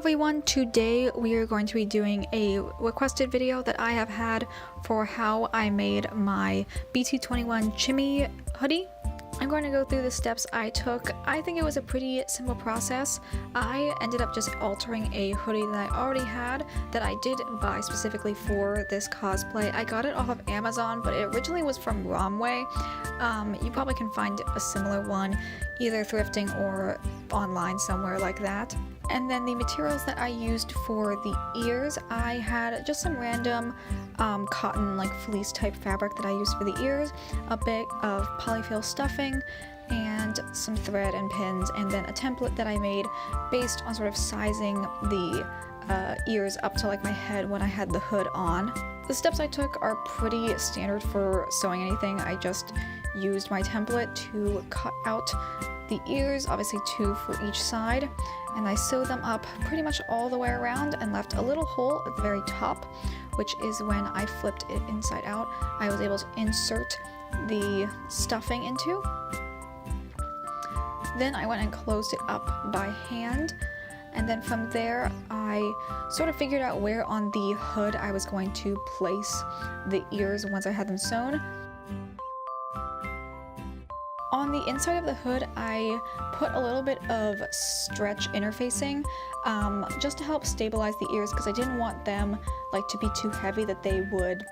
everyone, today we are going to be doing a requested video that I have had for how I made my BT21 Chimmy hoodie. I'm going to go through the steps I took. I think it was a pretty simple process. I ended up just altering a hoodie that I already had that I did buy specifically for this cosplay. I got it off of Amazon, but it originally was from Romway. You probably can find a similar one either thrifting or online somewhere like that. And then the materials that I used for the ears, I had just some random cotton like fleece type fabric that I used for the ears, a bit of polyfill stuffing, and some thread and pins, and then a template that I made based on sort of sizing the ears up to like my head when I had the hood on. The steps I took are pretty standard for sewing anything. I just used my template to cut out the ears, obviously 2 for each side, and I sewed them up pretty much all the way around and left a little hole at the very top, which is when I flipped it inside out. I was able to insert the stuffing into. Then I went and closed it up by hand, and then from there I sort of figured out where on the hood I was going to place the ears once I had them sewn. On the inside of the hood, I put a little bit of stretch interfacing just to help stabilize the ears, because I didn't want them like to be too heavy that they would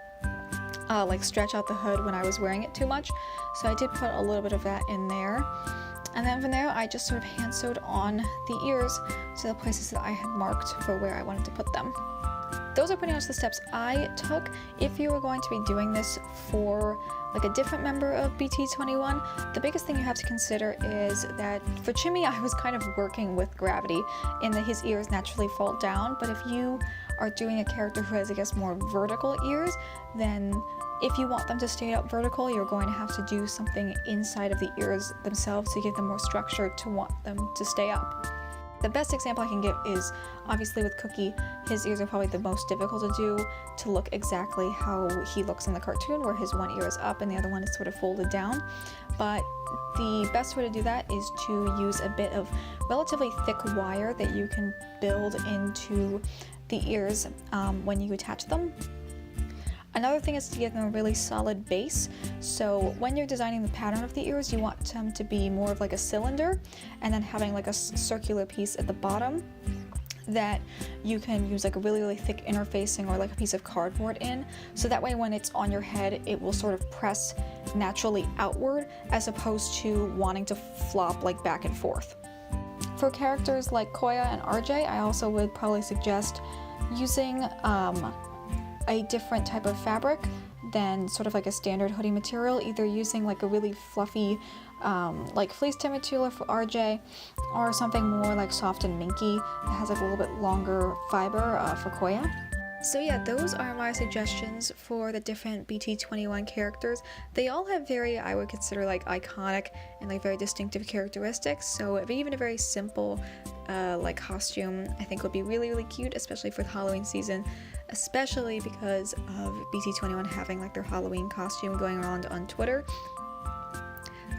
like stretch out the hood when I was wearing it too much. So I did put a little bit of that in there. And then from there, I just sort of hand sewed on the ears to the places that I had marked for where I wanted to put them. Those are pretty much the steps I took. If you were going to be doing this for like a different member of BT21, the biggest thing you have to consider is that for Chimmy, I was kind of working with gravity in that his ears naturally fall down, but if you are doing a character who has, I guess, more vertical ears, then if you want them to stay up vertical, you're going to have to do something inside of the ears themselves to give them more structure to want them to stay up. The best example I can give is obviously with Cookie. His ears are probably the most difficult to do, to look exactly how he looks in the cartoon, where his one ear is up and the other one is sort of folded down. But the best way to do that is to use a bit of relatively thick wire that you can build into the ears when you attach them. Another thing is to give them a really solid base. So when you're designing the pattern of the ears, you want them to be more of like a cylinder, and then having like a circular piece at the bottom that you can use like a really thick interfacing or like a piece of cardboard in. So that way when it's on your head, it will sort of press naturally outward as opposed to wanting to flop like back and forth. For characters like Koya and RJ, I also would probably suggest using a different type of fabric than sort of like a standard hoodie material, either using like a really fluffy like fleece type material for RJ, or something more like soft and minky that has like a little bit longer fiber for Koya. So yeah, those are my suggestions for the different BT21 characters. They all have very, I would consider, like iconic and like very distinctive characteristics, so even a very simple like costume I think would be really cute, especially for the Halloween season, especially because of BT21 having like their Halloween costume going around on Twitter.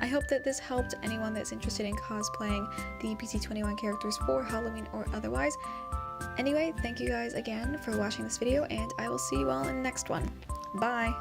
I hope that this helped anyone that's interested in cosplaying the BT21 characters for Halloween or otherwise. Anyway, thank you guys again for watching this video, and I will see you all in the next one. Bye!